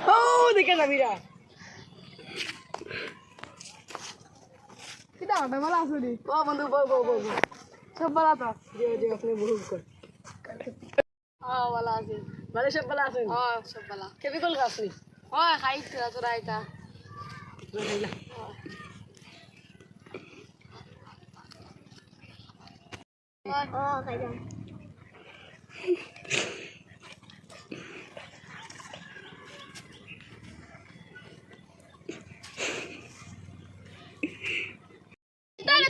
ও দেখে যাবি রা কিটা হবে ভালো আছো রে ও বন্ধু বল বল বল সব ভালো তো যে যে আপনি বহু কর ভালো আছে ভালো সব ভালো আছেন সব ভালো কেবি কল গাছনি খাই তোরা এটা খাইলা খাইলাম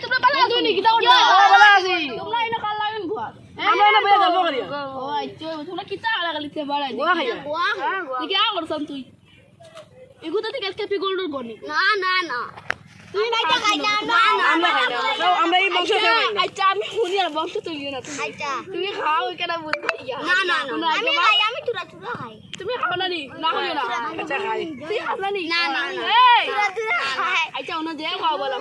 তোমরা ভালো আছো নি কিটা করবা ভালো আছি তোমরা এনে কাল লাগেন ঘর আমরা না বইয়া গল্প করি ও আইছো তোমরা কিটা লাগালিতে বাড়াই গোয়া খাইয়া দেখি আ করছাম তুই এগুতো থেকে আজকে পিগোল্ডর গনি না তুই নাইটা খাইলা না আমরা খাইলা আমরা এই বংশ খাই না আচ্ছা আমি শুনি আর বংশ তুলিও না তুমি আচ্ছা তুমি খাও কেন বলতে না আমি তুরা খাই তুমি খাও না নি না হইও না আচ্ছা খাই তুই খাও না নি না এই তুরা খাই আচ্ছা ওনা যে খাও বলা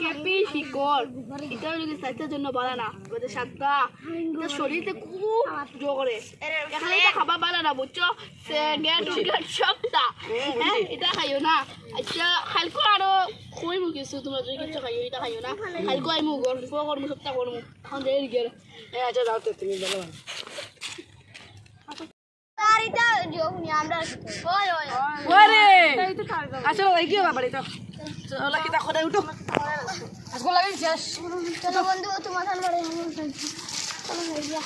কেপি শিকর এটা যদি স্বাস্থ্যের জন্য ভালো না বলে সাতটা এটা শরীরে খুব জোর করে এখানে এটা খাবার ভালো না বুঝছো গ্যাস সবটা হ্যাঁ এটা খাইও না আচ্ছা হালকা আরো খুবই মুখিছো তোমরা যদি কিছু খাইও এটা খাইও না হালকা আইমু গল্প করবো সবটা করবো এখন দেরি গেলে আচ্ছা যাও তো তুমি বলো আর এটা যোগনি আমরা ওই ওরে আসলে ওই কি বাবা রে তো চলো কি তা খোদা উঠো আজকে লাগেন শেষ চলো বন্ধু তোমার সামনে চলো